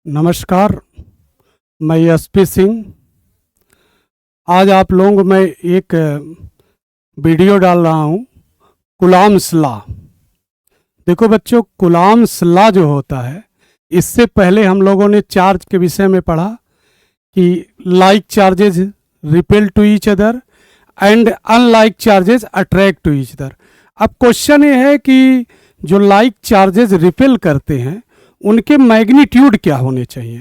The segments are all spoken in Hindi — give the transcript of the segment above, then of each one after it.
नमस्कार, मैं एसपी सिंह। आज आप लोगों को मैं एक वीडियो डाल रहा हूँ कूलॉम्स लॉ। देखो बच्चों, कूलॉम्स लॉ जो होता है, इससे पहले हम लोगों ने चार्ज के विषय में पढ़ा कि like charges repel to each other and unlike charges attract to each other. अब क्वेश्चन ये है कि जो लाइक चार्जेस रिपेल करते हैं उनके मैग्नीट्यूड क्या होने चाहिए।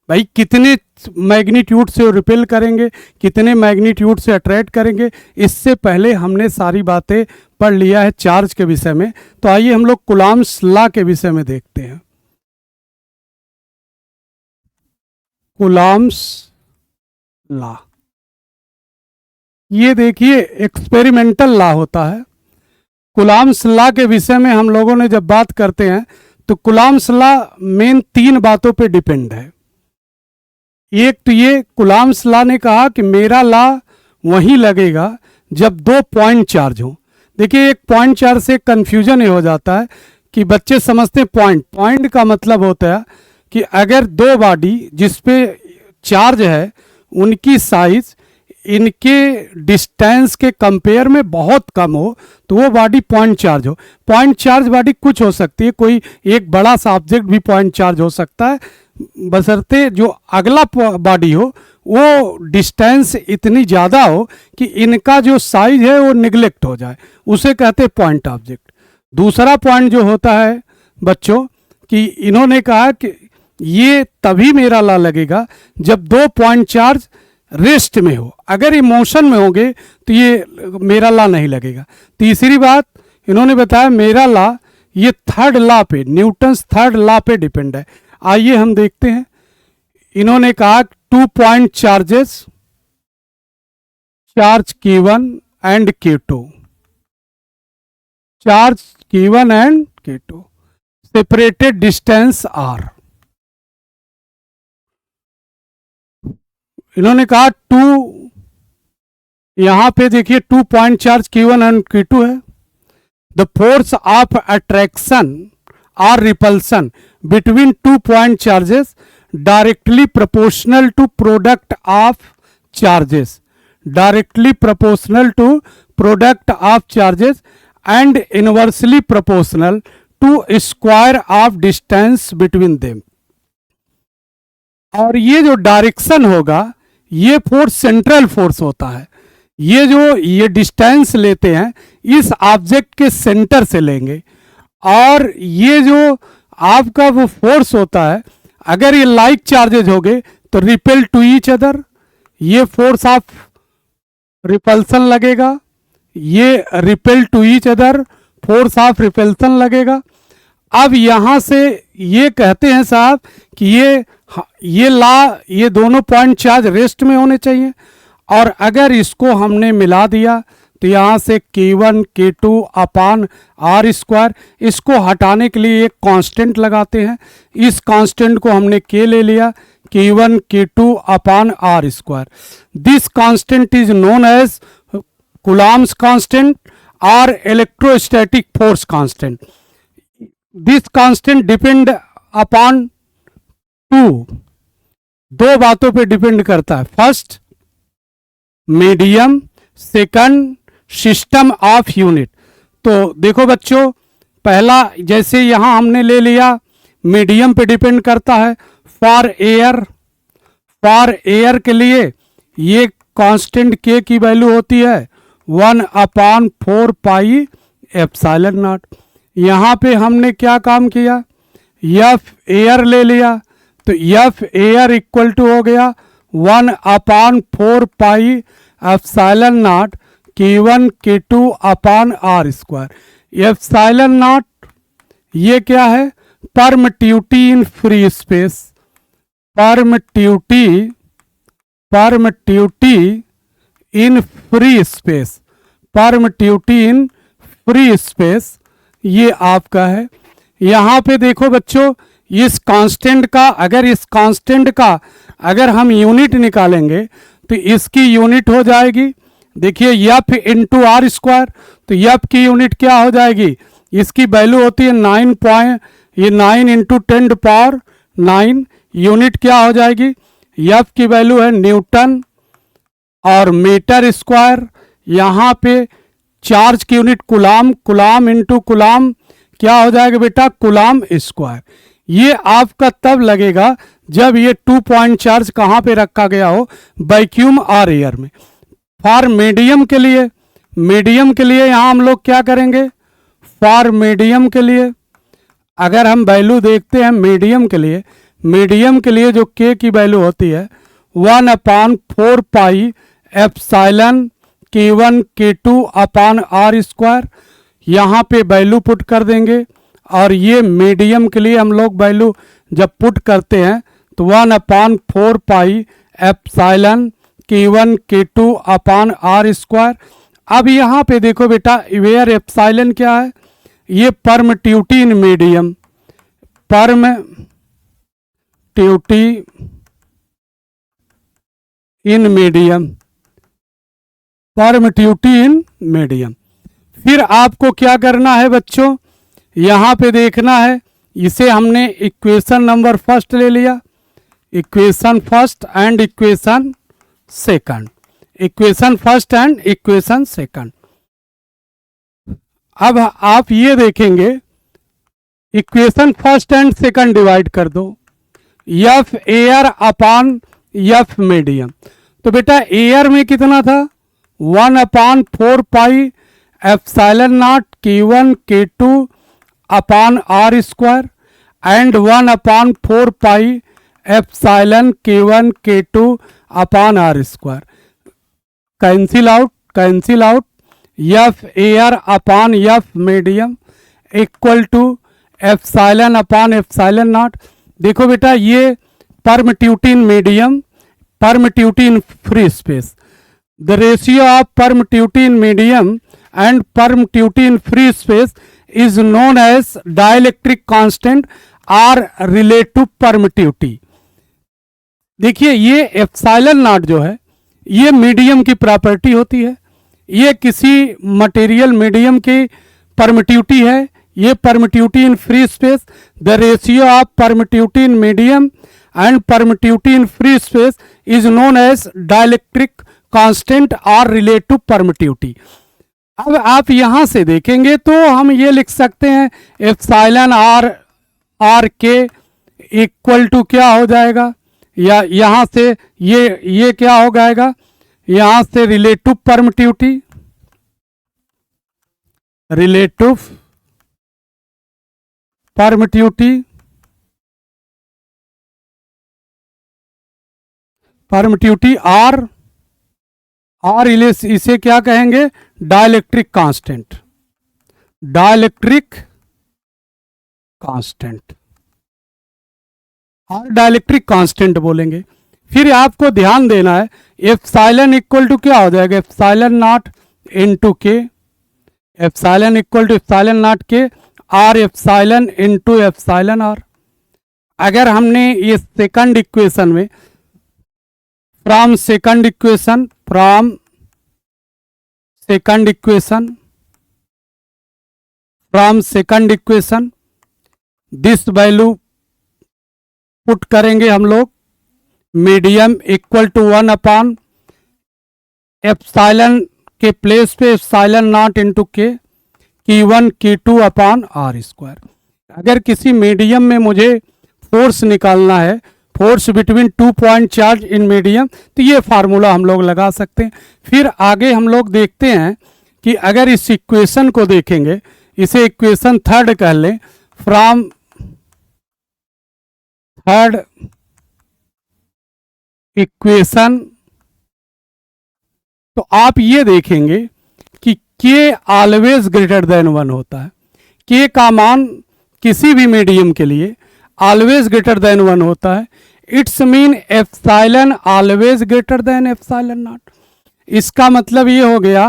भाई कितने मैग्नीट्यूड से रिपेल करेंगे, कितने मैग्नीट्यूड से अट्रैक्ट करेंगे, इससे पहले हमने सारी बातें पढ़ लिया है चार्ज के विषय में। तो आइए हम लोग कूलॉम्स लॉ के विषय में देखते हैं। कूलॉम्स लॉ, ये देखिए एक्सपेरिमेंटल लॉ होता है। कूलॉम्स लॉ के विषय में हम लोगों ने जब बात करते हैं तो कूलॉम्स लॉ मेन 3 बातों पे डिपेंड है। एक तो ये कूलॉम्स लॉ ने कहा कि मेरा लॉ वहीं लगेगा जब 2 पॉइंट चार्ज हो। देखिए, एक पॉइंट चार्ज से कंफ्यूजन ये हो जाता है कि बच्चे समझते हैं पॉइंट का मतलब होता है कि अगर 2 बॉडी जिस पे चार्ज है उनकी साइज इनके डिस्टेंस के कंपेयर में बहुत कम हो तो वो बॉडी पॉइंट चार्ज हो। पॉइंट चार्ज बॉडी कुछ हो सकती है, कोई एक बड़ा सा ऑब्जेक्ट भी पॉइंट चार्ज हो सकता है, बशर्ते जो अगला बॉडी हो वो डिस्टेंस इतनी ज़्यादा हो कि इनका जो साइज है वो निगलेक्ट हो जाए, उसे कहते हैं पॉइंट ऑब्जेक्ट। दूसरा पॉइंट जो होता है बच्चों कि इन्होंने कहा कि ये तभी मेरा लॉ लगेगा जब 2 पॉइंट चार्ज रेस्ट में हो। अगर ये मोशन में होंगे तो ये मेरा लॉ नहीं लगेगा। तीसरी बात इन्होंने बताया मेरा लॉ ये थर्ड लॉ पे, न्यूटन्स थर्ड लॉ पे डिपेंड है। आइए हम देखते हैं। इन्होंने कहा 2 point charges, charge Q1 and Q2, charge Q1 and Q2 separated distance R। इन्होंने कहा 2, यहां पे देखिए 2 point charge Q1 and Q2 है। द फोर्स ऑफ अट्रैक्शन और repulsion between 2 point charges directly proportional to product of charges, directly proportional to product of charges and inversely proportional to square of distance between them. और ये जो डायरेक्शन होगा ये फोर्स सेंट्रल फोर्स होता है। ये डिस्टेंस लेते हैं इस ऑब्जेक्ट के सेंटर से लेंगे, और ये जो आपका वो फोर्स होता है अगर ये लाइक चार्जेज हो गए तो रिपेल टू ईच अदर, ये फोर्स ऑफ रिपल्सन लगेगा, ये repel to each other force of repulsion लगेगा। अब यहां से ये कहते हैं साहब कि ये लॉ, ये दोनों पॉइंट चार्ज रेस्ट में होने चाहिए, और अगर इसको हमने मिला दिया तो यहाँ से K1 K2 upon R square, इसको हटाने के लिए एक कांस्टेंट लगाते हैं। इस कांस्टेंट को हमने K ले लिया, K1 K2 upon R square. This constant is known as Coulomb's constant और electrostatic force constant. This constant depend upon 2 बातों पे डिपेंड करता है। First medium, second system of unit. तो देखो बच्चों, पहला जैसे यहां हमने ले लिया मीडियम पे डिपेंड करता है। फॉर एयर के लिए ये कांस्टेंट K की वैल्यू होती है 1/4 पाई एप्सिलॉन नॉट। यहाँ पे हमने क्या काम किया, F एयर ले लिया, तो F एयर इक्वल टू हो गया 1/4 pi epsilon naught K1 K2 upon R square. Epsilon not ये क्या है, permittivity in free space, permittivity in free space, permittivity in free space ये आपका है। यहाँ पे देखो बच्चों, इस कांस्टेंट का अगर हम यूनिट निकालेंगे तो इसकी यूनिट हो जाएगी, देखिए F इंटू R स्क्वायर। तो F की यूनिट क्या हो जाएगी, इसकी वैल्यू होती है 9 इंटू 10 टू पावर 9, यूनिट क्या हो जाएगी, एफ की वैल्यू है न्यूटन और मीटर स्क्वायर, यहाँ पे चार्ज की यूनिट कुलाम, कुलाम इंटू कुलाम क्या हो जाएगा बेटा, कुलाम स्क्वायर। ये आपका तब लगेगा जब ये 2 पॉइंट चार्ज कहाँ पे रखा गया हो, वैक्यूम और एयर में। फॉर मीडियम के लिए, मीडियम के लिए यहाँ हम लोग क्या करेंगे, फॉर मीडियम के लिए अगर हम वैल्यू देखते हैं मीडियम के लिए, मीडियम के लिए जो के की वैल्यू होती है 1/4 pi epsilon K1 K2 upon R square, यहाँ पे वैल्यू पुट कर देंगे। और ये मीडियम के लिए हम लोग वैल्यू जब पुट करते हैं तो 1/4 pi epsilon K1 K2 upon R square. अब यहाँ पे देखो बेटा, वेयर एप्सिलॉन क्या है, ये permittivity in medium, permittivity in medium, permittivity in medium. फिर आपको क्या करना है बच्चों, यहाँ पे देखना है, इसे हमने इक्वेशन नंबर फर्स्ट ले लिया, equation first and equation second, equation first and equation second. अब आप ये देखेंगे, equation first and second divide कर दो, F air upon F medium. तो बेटा एयर में कितना था, 1/4 pi epsilon naught K1 K2 upon R square and 1/4 pi epsilon K1 K2 upon R square. Cancel out, cancel out, F air upon F medium equal to epsilon upon epsilon naught. देखो बेटा ये permittivity in medium, permittivity in free space, the ratio of permittivity in medium and permittivity in free space is known as dielectric constant or relative permittivity। देखिए ये एप्सिलॉन नॉट जो है ये मीडियम की प्रॉपर्टी होती है, ये किसी मटेरियल मीडियम की परमिटिविटी है, ये permittivity in free space, the ratio of permittivity in medium and permittivity in free space is known as dielectric constant और रिलेटिव परमिटिविटी। अब आप यहां से देखेंगे तो हम ये लिख सकते हैं एप्सिलॉन आर के इक्वल टू क्या हो जाएगा, या यहां से ये क्या हो जाएगा, यहां से relative permittivity, relative permittivity, permittivity R, और इसे क्या कहेंगे, डाइलेक्ट्रिक कांस्टेंट, डाइलेक्ट्रिक कांस्टेंट और डाइलेक्ट्रिक कांस्टेंट बोलेंगे। फिर आपको ध्यान देना है एप्सिलॉन इक्वल टू क्या हो जाएगा, epsilon not into K, epsilon equal to epsilon not K R epsilon into epsilon R. अगर हमने ये सेकंड इक्वेशन में from second equation, from second equation, from second equation this value put करेंगे हम लोग, मीडियम इक्वल टू 1/, एप्सिलॉन के प्लेस पे epsilon not into K, K1 K2 upon R square. अगर किसी मीडियम में मुझे फोर्स निकालना है, force between 2 point charge in medium, तो ये फार्मूला हम लोग लगा सकते हैं। फिर आगे हम लोग देखते हैं कि अगर इस इक्वेशन को देखेंगे, इसे इक्वेशन थर्ड कह लें, फ्रॉम थर्ड इक्वेशन, तो आप ये देखेंगे कि के ऑलवेज ग्रेटर देन 1 होता है, के का मान किसी भी मीडियम के लिए ऑलवेज ग्रेटर देन 1 होता है। It's mean epsilon always greater than epsilon not. इसका मतलब ये हो गया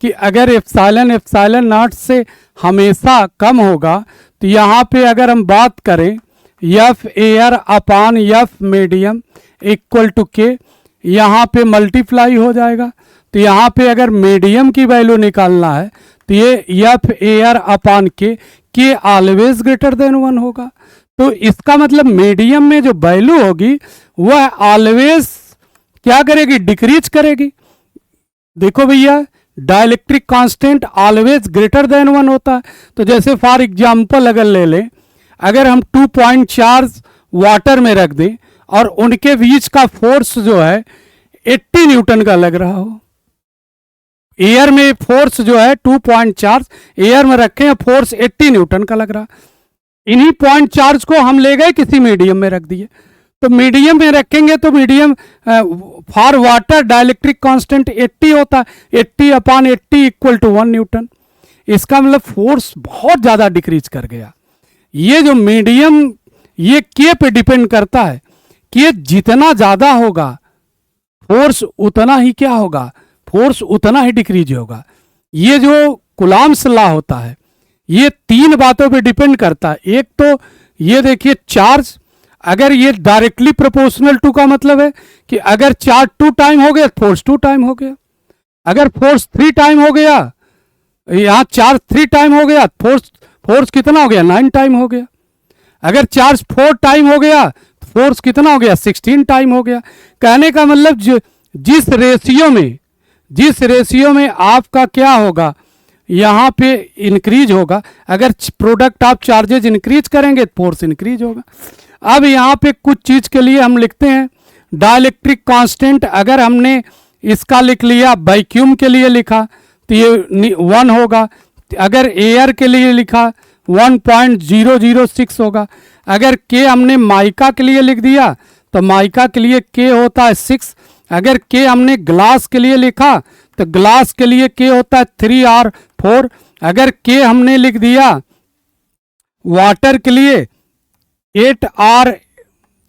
कि अगर एप्सिलॉन नॉट से हमेशा कम होगा, तो यहाँ पे अगर हम बात करें F air upon F medium equal to K, यहाँ पे मल्टीप्लाई हो जाएगा। तो यहाँ पे अगर मीडियम की वैल्यू निकालना है तो ये एफ एयर अपान के ऑलवेज ग्रेटर देन 1 होगा। तो इसका मतलब मीडियम में जो वैल्यू होगी वह ऑलवेज क्या करेगी, डिक्रीज करेगी। देखो भैया, dielectric constant always greater than 1 होता है। तो जैसे फॉर एग्जांपल अगर ले लें, अगर हम 2 पॉइंट चार्ज वाटर में रख दें और उनके बीच का फोर्स जो है 80 न्यूटन का लग रहा हो, एयर में फोर्स जो है 2 पॉइंट चार्ज एयर में रखें, फोर्स 80 न्यूटन का लग रहा, इन्हीं पॉइंट चार्ज को हम ले गए किसी मीडियम में रख दिए। तो मीडियम में रखेंगे तो medium for water dielectric constant 80 होता है, 80/80 इक्वल टू 1 न्यूटन। इसका मतलब फोर्स बहुत ज्यादा डिक्रीज कर गया। ये जो मीडियम ये के पे डिपेंड करता है कि जितना ज्यादा होगा फोर्स उतना ही क्या होगा, फोर्स उतना ही डिक्रीज होगा। ये जो कूलॉम्स लॉ होता है ये 3 बातों पे डिपेंड करता है। एक तो ये देखिए चार्ज, अगर ये डायरेक्टली प्रोपोर्शनल टू का मतलब है कि अगर चार्ज 2 टाइम हो गया फोर्स 2 टाइम हो गया, अगर फोर्स 3 टाइम हो गया, यहां चार्ज 3 टाइम हो गया, फोर्स कितना हो गया, 9 टाइम हो गया। अगर चार्ज 4 टाइम हो गया फोर्स कितना हो गया, 16 टाइम हो गया। कहने का मतलब जिस रेशियो में आपका क्या होगा, यहां पे इंक्रीज होगा। अगर प्रोडक्ट ऑफ चार्जेज इंक्रीज करेंगे तो फोर्स इंक्रीज होगा। अब यहां पे कुछ चीज के लिए हम लिखते हैं डाइलेक्ट्रिक कांस्टेंट। अगर हमने इसका लिख लिया, वैक्यूम के लिए लिखा तो ये 1 होगा। अगर एयर के लिए लिखा 1.006 होगा। अगर के हमने माइका के लिए लिख दिया तो माइका के लिए के होता है 6। अगर के हमने ग्लास के लिए लिखा तो ग्लास के लिए के होता है 3 और 4। अगर के हमने लिख दिया वाटर के लिए 8 और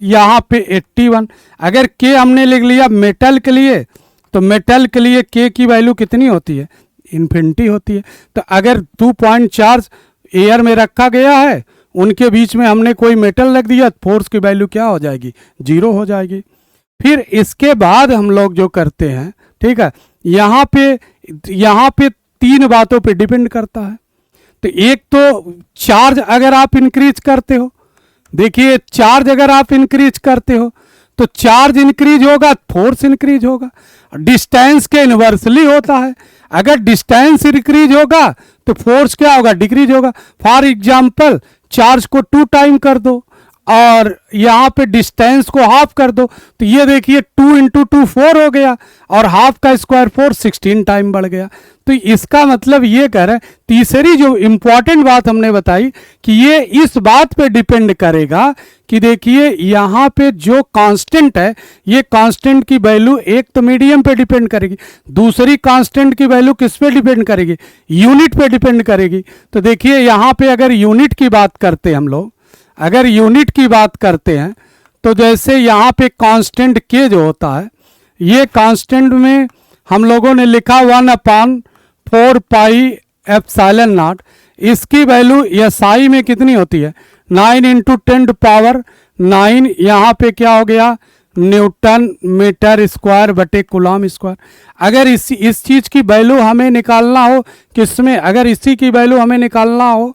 यहाँ पे 81। अगर के हमने लिख लिया मेटल के लिए तो मेटल के लिए के की वैल्यू कितनी होती है, इन्फिनिटी होती है। तो अगर 2 पॉइंट चार्ज एयर में रखा गया है, उनके बीच में हमने कोई मेटल रख दिया, फोर्स की वैल्यू क्या हो जाएगी, 0 हो जाएगी। फिर इसके बाद हम लोग जो करते हैं, ठीक है, यहाँ पे 3 बातों पे डिपेंड करता है। तो एक तो चार्ज अगर आप इंक्रीज करते हो, देखिए चार्ज अगर आप इंक्रीज करते हो तो चार्ज इंक्रीज होगा, फोर्स इंक्रीज होगा। डिस्टेंस के इन्वर्सली होता है। अगर डिस्टेंस इंक्रीज होगा तो फोर्स क्या होगा, डिक्रीज होगा। फॉर एग्जांपल चार्ज को 2 टाइम कर दो और यहाँ पे डिस्टेंस को हाफ कर दो तो ये देखिए 2 × 2 4 हो gaya और हाफ का स्क्वायर 4 16 टाइम बढ़ गया। तो इसका मतलब ये कह रहे हैं, तीसरी जो इंपॉर्टेंट बात हमने बताई कि ये इस बात पे डिपेंड करेगा कि देखिए यहाँ पे जो कांस्टेंट है, ये कांस्टेंट की वैल्यू एक तो मीडियम पे डिपेंड करेगी, दूसरी कांस्टेंट की वैल्यू किस पे डिपेंड करेगी, यूनिट पे डिपेंड करेगी। तो देखिए यहाँ पे अगर यूनिट की बात करते हैं हम लोग, अगर यूनिट की बात करते हैं तो जैसे यहाँ पे कांस्टेंट के जो होता है, ये कांस्टेंट में हम लोगों ने लिखा 1/4 पाई एप्सिलॉन नॉट। इसकी वैल्यू एसआई में कितनी होती है, 9 × 10⁹। यहाँ पे क्या हो गया, न्यूटन मीटर स्क्वायर बटे कूलॉम स्क्वायर। अगर इस चीज की वैल्यू हमें निकालना हो किसमें, अगर इसी की वैल्यू हमें निकालना हो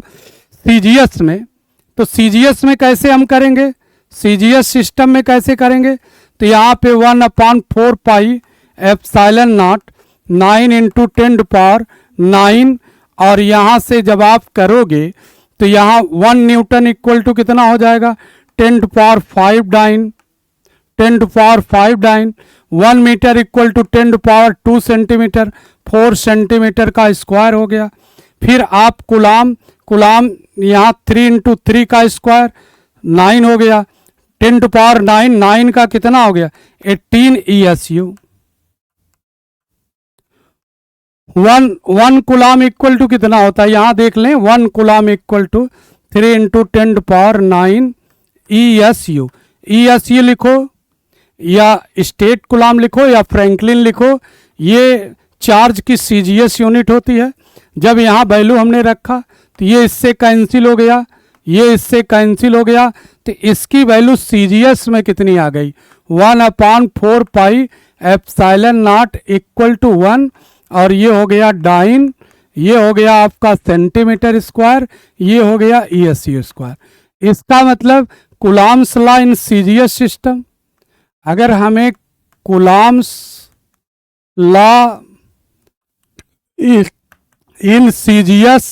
सीजीएस में, तो सीजीएस में कैसे हम करेंगे, सीजीएस सिस्टम में कैसे करेंगे, तो यहाँ पे 1/4 पाई एप्सिलॉन नॉट 9 × 10⁹ और यहाँ से जब आप करोगे तो यहाँ 1 न्यूटन इक्वल टू कितना हो जाएगा, 10⁵ 10⁵ 1 metre equal to 10⁻² centimetre, 4 centimetre का स्क्वायर हो गया। फिर आप कूलॉम यहाँ 3 × 3 का स्क्वायर 9 हो गया, 10⁹ 9 का कितना हो गया, 18 ESU। 1 कूलॉम इक्वल टू कितना होता है, यहाँ देख लें, 1 Coulomb equal to 3 × 10⁹ ESU। ESU लिखो या स्टेट कूलॉम लिखो या फ्रैंकलिन लिखो, ये चार्ज की सीजीएस यूनिट होती है। जब यहाँ वैल्यू हमने रखा तो ये इससे कैंसिल हो गया, ये इससे कैंसिल हो गया, तो इसकी वैल्यू सीजीएस में कितनी आ गई, 1/4 pi epsilon not equal to 1 और ये हो गया डाइन, ये हो गया आपका सेंटीमीटर स्क्वायर, ये हो गया ESU स्क्वायर। इसका मतलब Coulomb's law in CGS system, अगर हमें Coulomb's law in CGS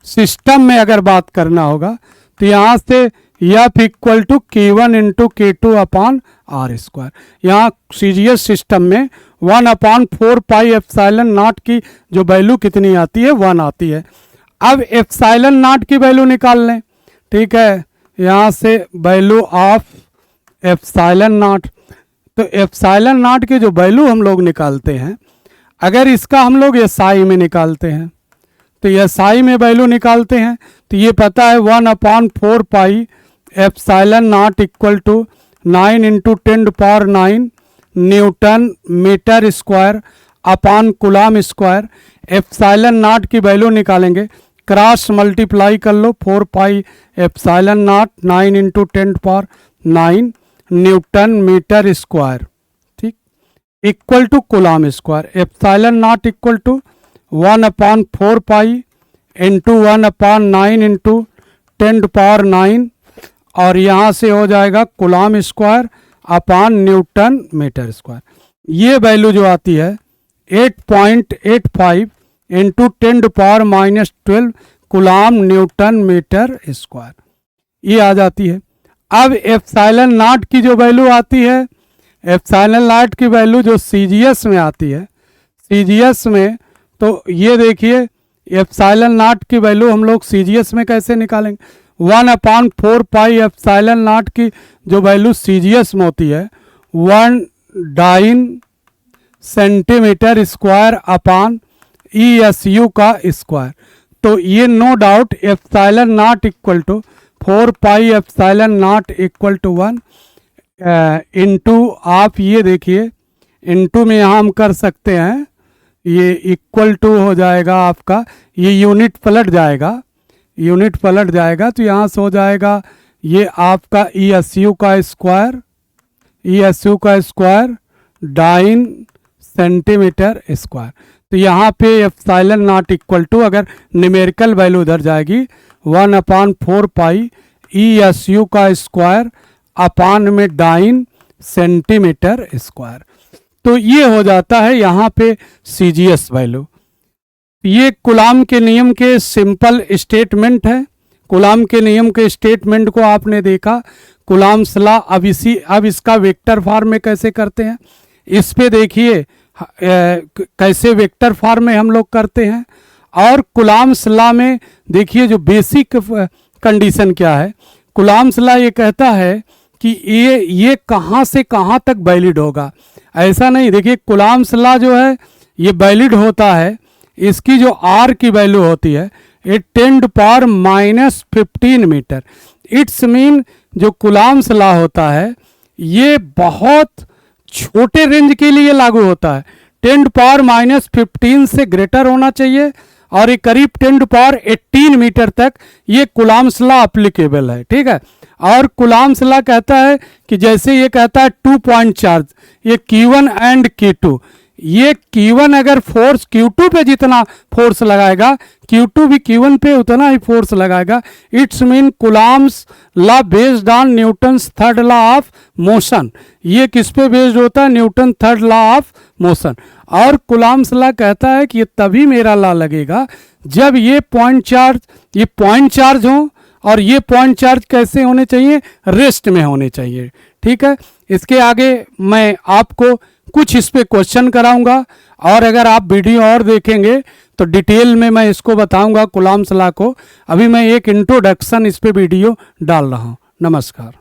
system में अगर बात करना होगा तो यहाँ से F equal to K1 into K2 upon R square. यहाँ सीजीएस सिस्टम में 1/4 पाई एप्सिलॉन नॉट की जो वैल्यू कितनी आती है 1 आती है। अब एप्सिलॉन नॉट की वैल्यू निकाल लें, ठीक है, यहाँ से वैल्यू ऑफ एप्सिलॉन नॉट, तो एप्सिलॉन नॉट की जो वैल्यू हम लोग निकालते हैं, अगर इसका हम लोग एसआई में निकालते हैं तो एसआई में वैल्यू निकालते हैं तो ये पता है 1/4 pi epsilon not equal to 9 into 10⁹ newton metre square upon coulomb square. Epsilon not की वैल्यू निकालेंगे, क्रॉस मल्टीप्लाई कर लो, 4 pi epsilon not 9 into 10⁹ newton metre square, ठीक, equal to coulomb square. Epsilon not equal to 1/4 pi into 1/9 into 10⁹ और यहाँ से हो जाएगा coulomb square upon newton metre square. ये वैल्यू जो आती है 8.85 into 10⁻⁻12 Coulomb Newton metre square, ये आ जाती है। अब एप्सिलॉन नॉट की जो वैल्यू आती है, एप्सिलॉन नॉट की वैल्यू जो सीजीएस में आती है, सीजीएस में तो ये देखिए एप्सिलॉन नॉट की वैल्यू हम लोग सीजीएस में कैसे निकालेंगे, 1/4 पाई एप्सिलॉन नॉट की जो वैल्यू सीजीएस में होती है 1 सेंटीमीटर स्क्वायर अपॉन ESU का स्क्वायर। तो ये no doubt epsilon not equal to 4 pi epsilon not equal to 1 into, आप ये देखिए इंटू में यहाँ हम कर सकते हैं, ये इक्वल टू हो जाएगा आपका, ये यूनिट पलट जाएगा, यूनिट पलट जाएगा तो यहाँ से हो जाएगा ये आपका ESU का स्क्वायर, ESU का स्क्वायर 9 सेंटीमीटर स्क्वायर। तो यहाँ पे एप्सिलॉन नॉट इक्वल टू, अगर न्यूमेरिकल वैल्यू उधर जाएगी 1/4 पाई ESU का स्क्वायर अपॉन में 9 सेंटीमीटर स्क्वायर। तो ये हो जाता है यहाँ पे सीजीएस वैल्यू। ये कूलॉम के नियम के सिंपल स्टेटमेंट है। कूलॉम के नियम के स्टेटमेंट को आपने देखा, कूलॉम्स लॉ। अब इसका वेक्टर फॉर्म में कैसे करते हैं, इस पे देखिए कैसे वेक्टर फॉर्म में हम लोग करते हैं। और कूलॉम्स लॉ में देखिए जो बेसिक कंडीशन क्या है, कूलॉम्स लॉ ये कहता है कि ये कहाँ से कहाँ तक वैलिड होगा, ऐसा नहीं। देखिए कूलॉम्स लॉ जो है ये वैलिड होता है, इसकी जो आर की वैल्यू होती है ये 10⁻⁻15 मीटर। इट्स मीन जो कूलॉम्स लॉ होता है ये बहुत छोटे रेंज के लिए लागू होता है, 10⁻⁻15 से ग्रेटर होना चाहिए और ये करीब 10⁻18 मीटर तक ये कूलॉम्स लॉ एप्लीकेबल है, ठीक है। और कूलॉम्स लॉ कहता है कि जैसे ये कहता है 2 पॉइंट चार्ज, ये Q1 एंड Q2, ये Q1 अगर फोर्स Q2 पे जितना फोर्स लगाएगा Q2 भी Q1 पे उतना ही फोर्स लगाएगा। It's mean Coulomb's law based on Newton's third law of motion. ये किस पे बेस्ड होता है, Newton third law of motion. और कूलॉम्स लॉ कहता है कि ये तभी मेरा लॉ लगेगा जब ये पॉइंट चार्ज हो, और ये पॉइंट चार्ज कैसे होने चाहिए, रेस्ट में होने चाहिए, ठीक है। इसके आगे मैं आपको कुछ इस पे क्वेश्चन कराऊंगा, और अगर आप वीडियो और देखेंगे तो डिटेल में मैं इसको बताऊंगा कूलॉम्स लॉ को। अभी मैं एक इंट्रोडक्शन इस पे वीडियो डाल रहा हूं। नमस्कार।